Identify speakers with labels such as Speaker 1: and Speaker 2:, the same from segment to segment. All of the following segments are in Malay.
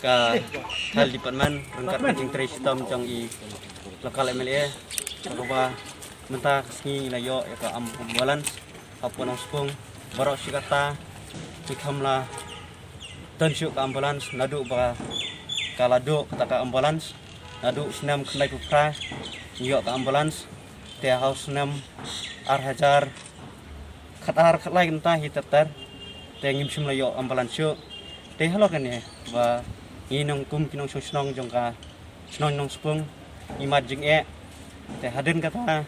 Speaker 1: ka hal department rangkat kajing tristom jong i lokal MLA apa mentah sengi layo ya ka ambulans apa nang sepung barok sikata ikamlah tensuk ka ambulans nadu ba kalado kata ka ambulans nadu senam kenai pupra yo ka ambulans te house senam hajar khatar khatlai kenta hitatar te ngimsim layo ambulans yo te halo kan ya ba inong kum kinong snong jong ka snong nong sepung imat jing te haden kata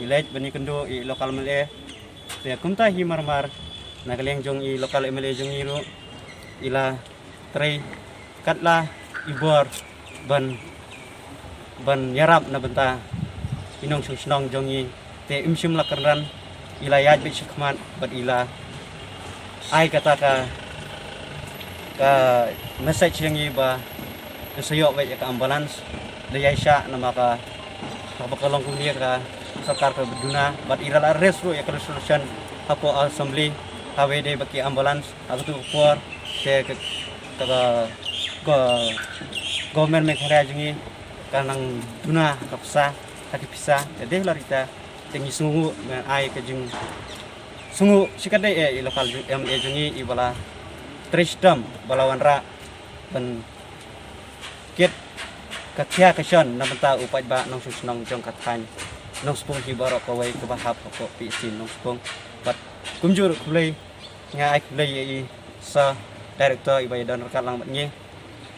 Speaker 1: ilaj bani kendo i lokal MLA te kumta hi marmar nagaleng jong i lokal MLA jong iru ila tre katla ibor ban yarap na benta inong snong jong i te imsim lakarran ila yaj bi shikmat bat ila ai kata ka message yang iba sayo ba ka ambulans dayay siya na makapakalong kumia ka sarkar ka beduna bat iral arrest ro ya ka resolution hapo assembly hawe de baki ambulans aku tu por se ka government me khara jingi kanang duna kapsa hati pisa de larita tengi sungu ai ka jing sungu sikade lokal MLA jingi ibala tristam balawan ra ban ket kakia kasion na benta upat ba nong susnong jong kathan nong spong hi barok kawai ka bahap ko pi sin nong spong bat kumjur kulai nga ai kulai sa director ibay don rekat lang batnye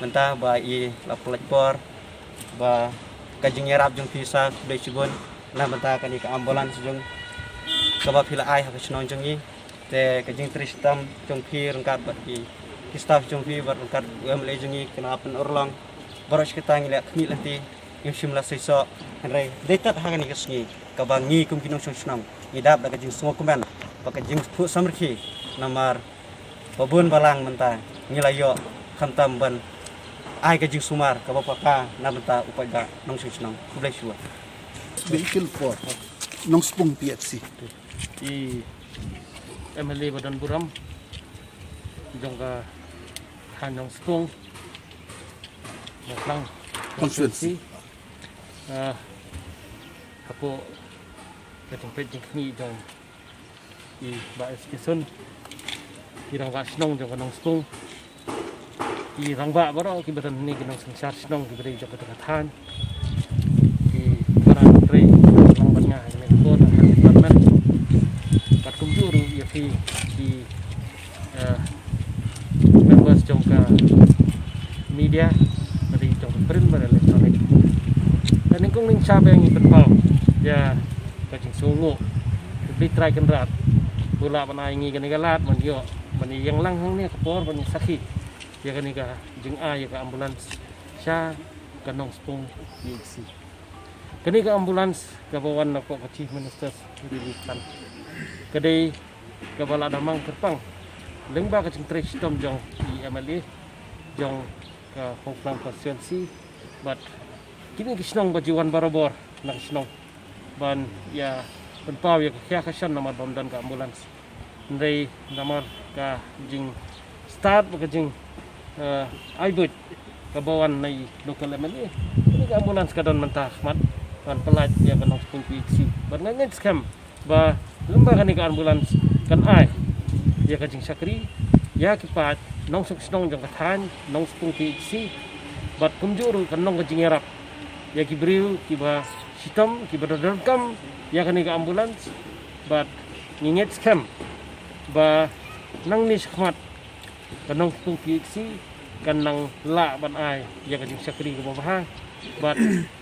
Speaker 1: benta ba i laplat por ba kajing yarap jong visa kulai sibon na benta kani ka ambulans jong ka ba phila ai ha kasnong jong i te kajing tristam jong phi rangkat bat ki staff jong phi bat rangkat MLA jong i kena apen orlong baros kita ngilak khni lati im simla seiso re detat hangani kasngi kabangi kum kinong snong idap da kajing sungo kuman pakajing pu samrki namar babun balang menta ngilayo khantam ban ai kajing sumar kabapaka na menta upada nong snong kublai suwa
Speaker 2: vehicle for nong spung PFC
Speaker 3: i MLA Badan Buram jongka hanong spung lang
Speaker 2: constituency
Speaker 3: apo kating pejing ni jong i ba eskesun irang ga snong jong kanong spung i rangba baro ki badan ni kinong sangsar snong ki bari jong katatan ki barang tre lang batnya ni ko na department kat kumjuru ya fi di members jong ka media dari jong print bar elektronik dan ingkung ning sabe yang ipetpal ya kajing sungu beli try kenrat bola panai ngi kani galat man yo mani yang lang hang ni kapor mani sakit ya kani ka jing a ya ka ambulans sya kanong spung yiksi kani ka ambulans ka bawan na ko chief minister dilipan kadai ka bala damang terpang lengba kajing tristom jong di MLA jong ka Hongkong constituency but kini kisnong bajuan barobor na kisnong ban ya penpaw ya kaya kasan namar bamdan ka ambulans ndai namar ka jing start ka jing aibut ka bawan nai local MLA ini ka ambulans ka don mentah mat ban pelat ya kanong spung PXC ban ngangen scam ba lemba kan ka ambulans kan ai ya ka jing sakri ya kipat nong snong jong kathan nong spung PXC bat kumjuru kan nong kajing yarap ya kibriu kiba sitam kiba dadam ya kan ka ambulans bat nginget scam ba nang ni skmat kan nong spung PXC kan nang la ban ai ya kajing sakri ko bah bat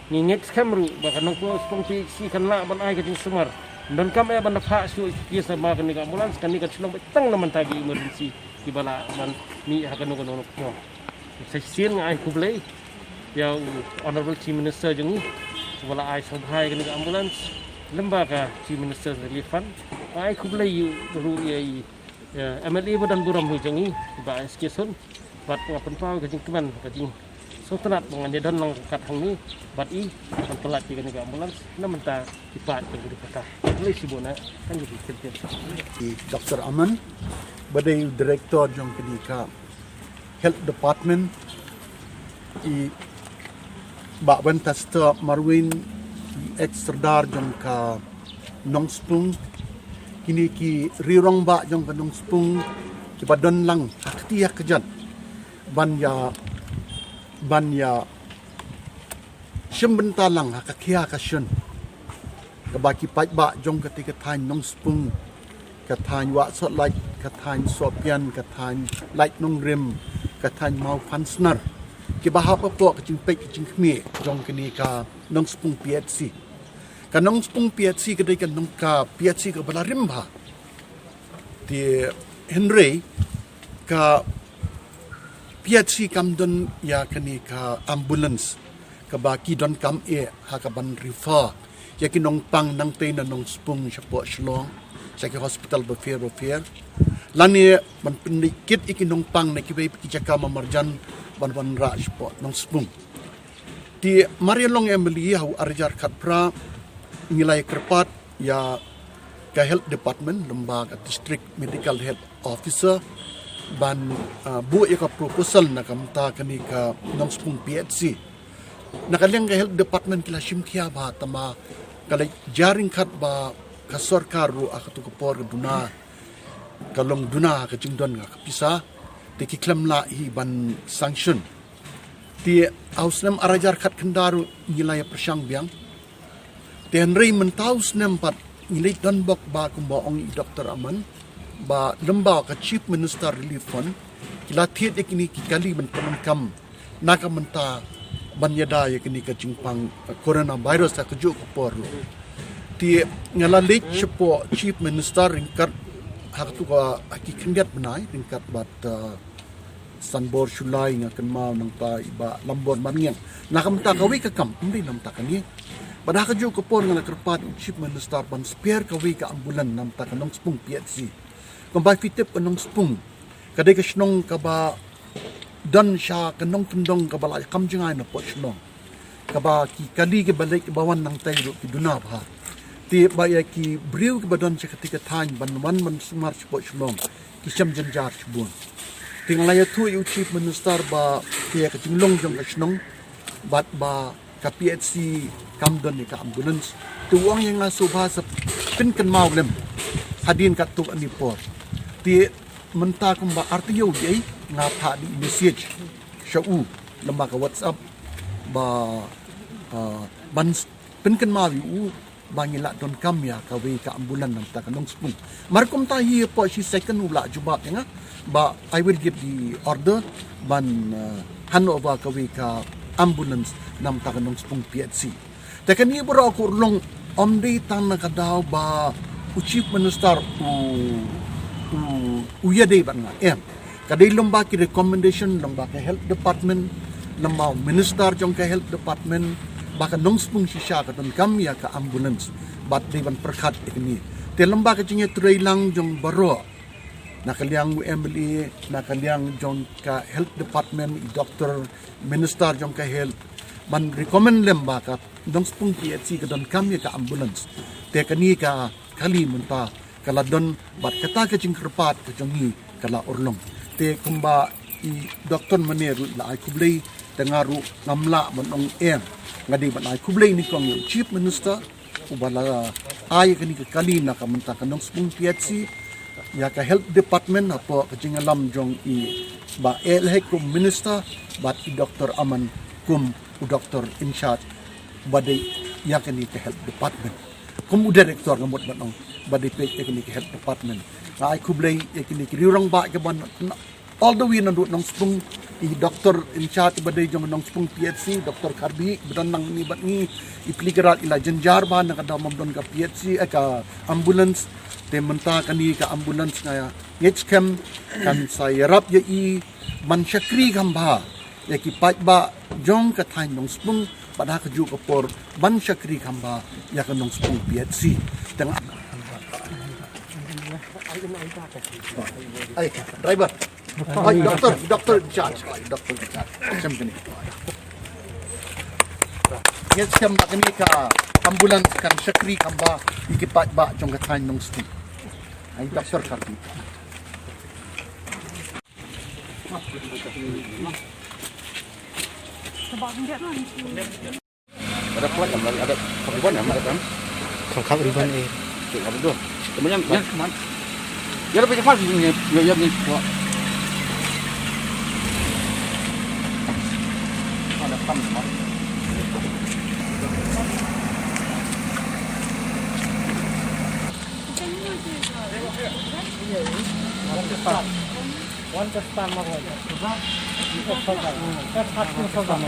Speaker 3: nginget scam ru ba kan nong spung PXC kan la ban ai kajing sumar dan kam ya ban pha su ki sama kan ka ambulans kan ni ka snong betang naman tagi emergency kibala man mi hakan no no sesin ngai kublai ya honorable chief minister jeng wala ai sabhai kan ambulans lembaga chief minister relief fund ai kublai yu ru ya MLA Badan Buram jeng ba eskesun bat ngapen pau kajing keman kajing sotenat mengan dan lang kat hang ni bat i kan pelat kan ambulans namenta kipat kan kata boleh sibona kan jadi kerja
Speaker 2: Dr. Aman badai director jong kedika health department i ba Winchester Marwin ex Serdar jong ka Nong Spung kini ki rirong ba jong ka Nong Spung ki badon lang haktiya kejan ban ya syembenta lang hakakia ka syun kabaki pai ba jong ketika tan Nong Spung ka tan wa sot like ka tan sopian ka tan like nong rim ka tan mau fansner ki bahapa po ka jing pek jing khmi jong kini ka Nong Spung PHC ka Nong Spung PHC ka dai ka nong ka PHC ka balarim ba di Henry ka PHC kam don ya kani ka ambulance ka baki don kam ha ka ban refer ya ki nong pang nang te na Nong Spung siapo shlong sa ki hospital befair lani man pendikit iki nong pang na ki bai ki jaka mamarjan ban ra siapo Nong Spung di Marialong Emily hau arjar khat pra nilai kerpat ya ka health department lembaga district medical health officer ban bu ya ka proposal na kamta kani ka Nong Spung PHC nakalyang ka health department kila simkia ba tama kalay jaring khat ba ka sarkaru akatu ko por duna kalong duna ka jingdon nga kapisa ti kiklam la hi ban sanction ti ausnam arajar khat kendaru nilai persyang biang ti Henry mentaus nempat nilai dan bok ba kumba ong Dr. Aman ba lemba ka Chief Minister Relief Fund kila thiet ikini kikali man pamangkam nakamanta banyada yakini ka jingpang coronavirus ta kuju ko porlo ti ngalalit sipo Chief Minister ringkat haktu ka hakikindiat benai ringkat bat sanbor sulai nga kenmau nang ta iba lambor mangyang nakamta kawi ka kam hindi namta kani pada ka jo ko por nga nakerpat Chief Minister ban spare kawi ka ambulan namta ka Nong Spung PHC kambay fitip ka Nong Spung kadai ka snong ka ba dan siya kanong tundong ka bala kam jingay na po snong ka ba ki kali ki balik bawan nang tayo ki dunab ha ti baya ki briw ki badon siya ketika tany ban man sumar si po snong ki siyam janjar sibun tingalaya tu yung Chief Minister ba kaya kajinglong jong kasnong bat ba ka PHC kamdon ni ka ambulance tuwang yung nga subha sa pinkan mawlem hadin ka tu anipor ti menta kung ba artiyo di nga pa di message siya lembaga WhatsApp ba ban pinkan mawi bangila don kamya kawi ka ambulan ng ta Nong Spung markom ta hi po si second ula juba nga ba I will give the order ban hanover kawi ka ambulance nam ta Nong Spung PHC ta kani bro ko long omdi tan nakadaw ba Chief Minister uyade ba nga kadai lomba ki recommendation lomba ka health department lomba minister jong ka health department baka Nong Spung siya ka don kamya ka ambulance bat diban perkhat ikni te lomba ka jinge turay lang jong baro nakaliang Emily nakaliang jong ka health department doctor minister jong ka health man recommend lomba ka Nong Spung PHC ka don kamya ka ambulance te kani ka kali munta kala don bat kata ka jing kerpat ka jongi kala orlong te kumba i doktor maneru la ay kublay tengaru ngamla monong ngadi ban ay kublay ni kong yung Chief Minister ubala ay kani ka kali na kamanta ka Nong Spung PHC ya ka health department apo ka jingalam jong i ba elhe kum minister bat i Dr. Aman kum u Dr. in charge badai ya kani ka health department kum u director ngamot banong badai pe kani ka health department ay kublay kani kirurang ba ka ban all the way nandut Nong Spung i doctor in charge badai jong Nong Spung PHC Dr. Karbi bedan nang ni bat ni ipligeral ila janjar ba nakadamam don ka PHC ka ambulance te menta kani ka ambulance nga ngeckem kan sayarap ya i mansyakri gamba ya ki pat ba jong ka thain Nong Spung pada ka ju ka por mansyakri gamba ya ka Nong Spung PHC teng ay driver ay doctor in charge champion ngeckem kani ka ambulance kan syakri gamba ikipat ba jong ka thain Nong Spung ay Dr. Karbi Ada kuat kan? Ada ribuan ya, ada kan?
Speaker 1: Kangkap ribuan eh.
Speaker 2: Cek apa tu? Kemudian ya kemana? Ya lebih cepat sih ya ni. Ada pam semua.
Speaker 3: One to stand more like that. That's hot to so much.